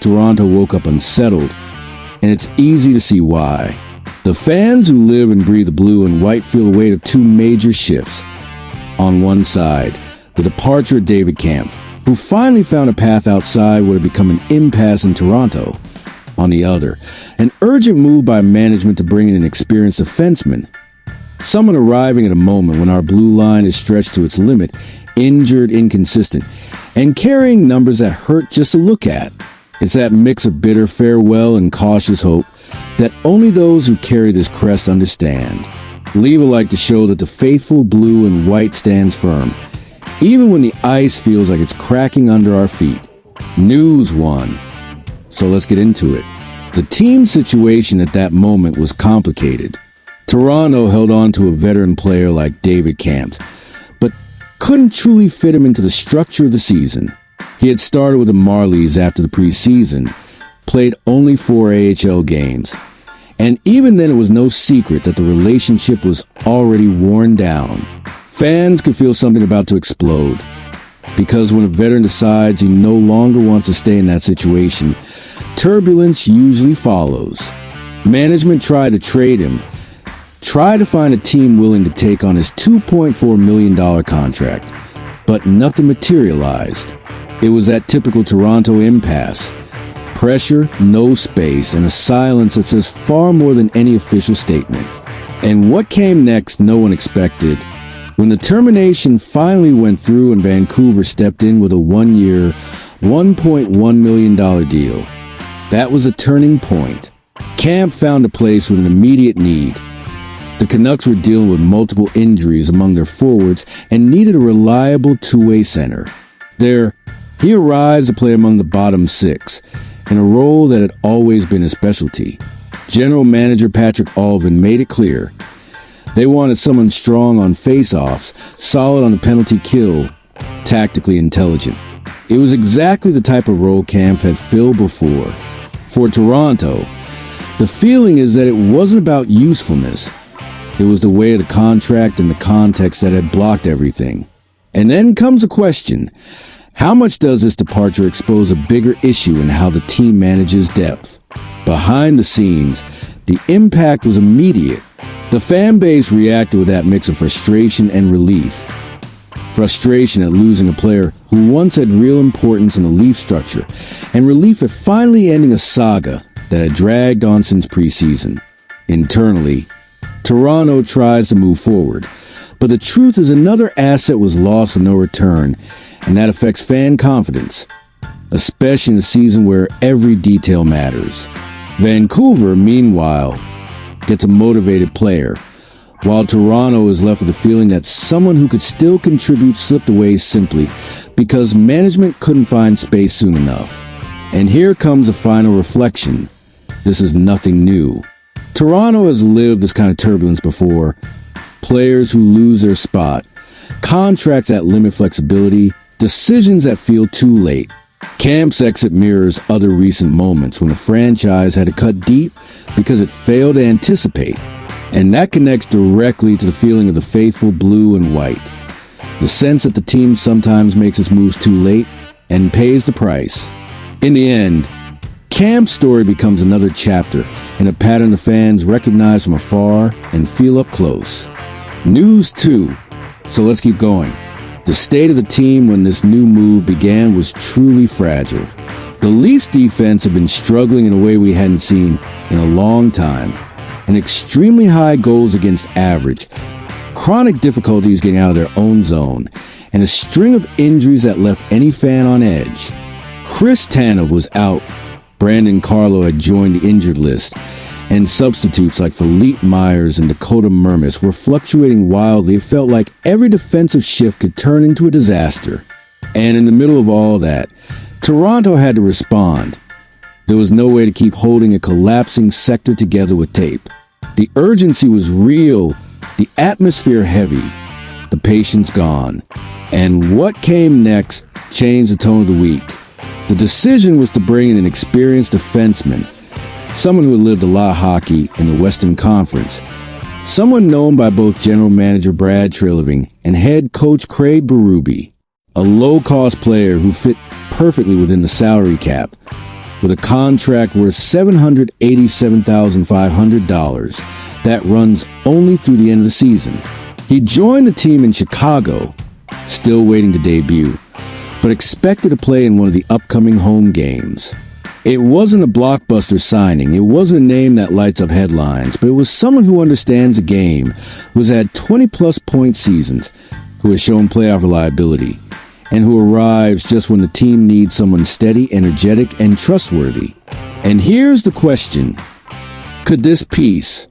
Toronto woke up unsettled, and it's easy to see why. The fans who live and breathe the blue and white feel the weight of two major shifts. On one side, the departure of David Kampf, who finally found a path outside what had become an impasse in Toronto. On the other, an urgent move by management to bring in an experienced defenseman. Someone arriving at a moment when our blue line is stretched to its limit, injured, inconsistent, and carrying numbers that hurt just to look at. It's that mix of bitter farewell and cautious hope that only those who carry this crest understand. Leave a like to show that the faithful blue and white stands firm, even when the ice feels like it's cracking under our feet. News 1. So let's get into it. The team situation at that moment was complicated. Toronto held on to a veteran player like David Kampf, but couldn't truly fit him into the structure of the season. He had started with the Marlies after the preseason, played only 4 AHL games, and even then it was no secret that the relationship was already worn down. Fans could feel something about to explode, because when a veteran decides he no longer wants to stay in that situation, turbulence usually follows. Management tried to trade him, tried to find a team willing to take on his $2.4 million contract, but nothing materialized. It was that typical Toronto impasse. Pressure, no space, and a silence that says far more than any official statement. And what came next, no one expected. When the termination finally went through and Vancouver stepped in with a 1-year, $1.1 million deal. That was a turning point. Kampf found a place with an immediate need. The Canucks were dealing with multiple injuries among their forwards and needed a reliable two-way center. He arrives to play among the bottom 6, in a role that had always been his specialty. General manager Patrick Alvin made it clear. They wanted someone strong on face-offs, solid on the penalty kill, tactically intelligent. It was exactly the type of role Kampf had filled before. For Toronto, the feeling is that it wasn't about usefulness. It was the way of the contract and the context that had blocked everything. And then comes a question. How much does this departure expose a bigger issue in how the team manages depth? Behind the scenes, the impact was immediate. The fan base reacted with that mix of frustration and relief. Frustration at losing a player who once had real importance in the Leaf structure, and relief at finally ending a saga that had dragged on since preseason. Internally, Toronto tries to move forward, but the truth is another asset was lost with no return, and that affects fan confidence, especially in a season where every detail matters. Vancouver, meanwhile, gets a motivated player, while Toronto is left with the feeling that someone who could still contribute slipped away simply because management couldn't find space soon enough. And here comes a final reflection. This is nothing new. Toronto has lived this kind of turbulence before. Players who lose their spot, contracts that limit flexibility, decisions that feel too late. Kampf's exit mirrors other recent moments when the franchise had to cut deep because it failed to anticipate. And that connects directly to the feeling of the faithful blue and white. The sense that the team sometimes makes its moves too late and pays the price. In the end, Kampf's story becomes another chapter in a pattern the fans recognize from afar and feel up close. News 2. So let's keep going. The state of the team when this new move began was truly fragile. The Leafs defense had been struggling in a way we hadn't seen in a long time. An extremely high goals against average, chronic difficulties getting out of their own zone, and a string of injuries that left any fan on edge. Chris Tanev was out. Brandon Carlo had joined the injured list, and substitutes like Philippe Myers and Dakota Mermis were fluctuating wildly. It felt like every defensive shift could turn into a disaster. And in the middle of all that, Toronto had to respond. There was no way to keep holding a collapsing sector together with tape. The urgency was real, the atmosphere heavy, the patience gone. And what came next changed the tone of the week. The decision was to bring in an experienced defenseman, someone who had lived a lot of hockey in the Western Conference, someone known by both general manager Brad Treliving and head coach Craig Berube, a low-cost player who fit perfectly within the salary cap, with a contract worth $787,500 that runs only through the end of the season. He joined the team in Chicago, still waiting to debut, but expected to play in one of the upcoming home games. It wasn't a blockbuster signing, it wasn't a name that lights up headlines, but it was someone who understands the game, who has had 20-plus point seasons, who has shown playoff reliability, and who arrives just when the team needs someone steady, energetic, and trustworthy. And here's the question. Could this piece,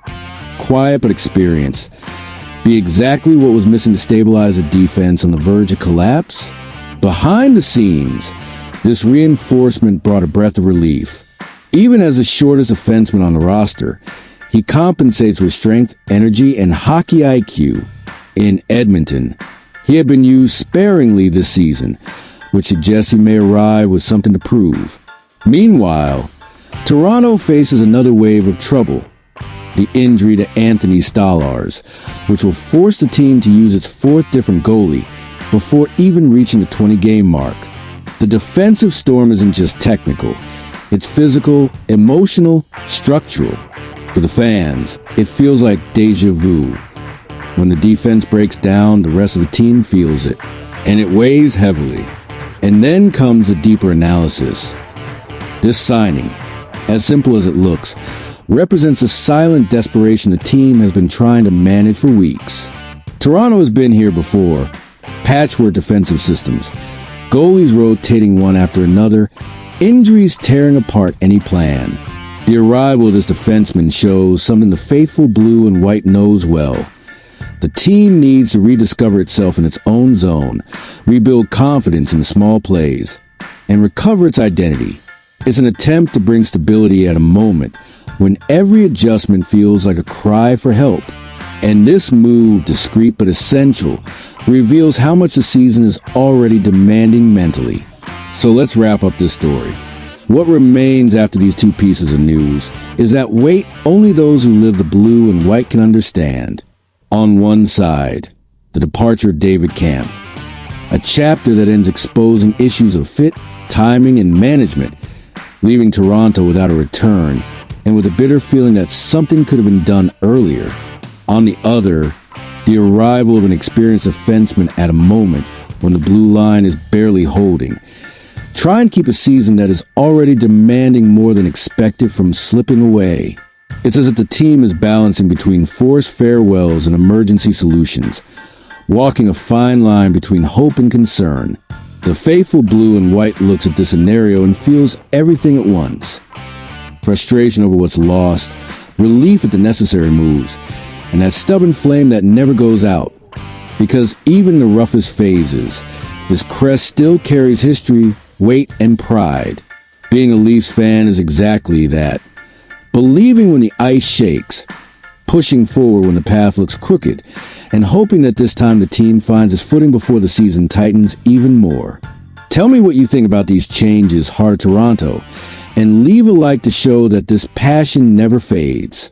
quiet but experienced, be exactly what was missing to stabilize a defense on the verge of collapse? Behind the scenes, this reinforcement brought a breath of relief. Even as the shortest defenseman on the roster, he compensates with strength, energy, and hockey IQ. In Edmonton, he had been used sparingly this season, which suggests he may arrive with something to prove. Meanwhile, Toronto faces another wave of trouble, the injury to Anthony Stolarz, which will force the team to use its fourth different goalie before even reaching the 20-game mark. The defensive storm isn't just technical. It's physical, emotional, structural. For the fans, it feels like déjà vu. When the defense breaks down, the rest of the team feels it, and it weighs heavily. And then comes a deeper analysis. This signing, as simple as it looks, represents a silent desperation the team has been trying to manage for weeks. Toronto has been here before. Patchwork defensive systems, goalies rotating one after another, injuries tearing apart any plan. The arrival of this defenseman shows something the faithful blue and white knows well. The team needs to rediscover itself in its own zone, rebuild confidence in small plays, and recover its identity. It's an attempt to bring stability at a moment when every adjustment feels like a cry for help. And this move, discreet but essential, reveals how much the season is already demanding mentally. So let's wrap up this story. What remains after these two pieces of news is that weight only those who live the blue and white can understand. On one side, the departure of David Kampf, a chapter that ends exposing issues of fit, timing, and management, leaving Toronto without a return and with a bitter feeling that something could have been done earlier. On the other, the arrival of an experienced defenseman at a moment when the blue line is barely holding. Try and keep a season that is already demanding more than expected from slipping away. It's as if the team is balancing between forced farewells and emergency solutions, walking a fine line between hope and concern. The faithful blue and white looks at this scenario and feels everything at once. Frustration over what's lost, relief at the necessary moves, and that stubborn flame that never goes out. Because even in the roughest phases, this crest still carries history, weight, and pride. Being a Leafs fan is exactly that. Believing when the ice shakes, pushing forward when the path looks crooked, and hoping that this time the team finds its footing before the season tightens even more. Tell me what you think about these changes, Heart of Toronto, and leave a like to show that this passion never fades.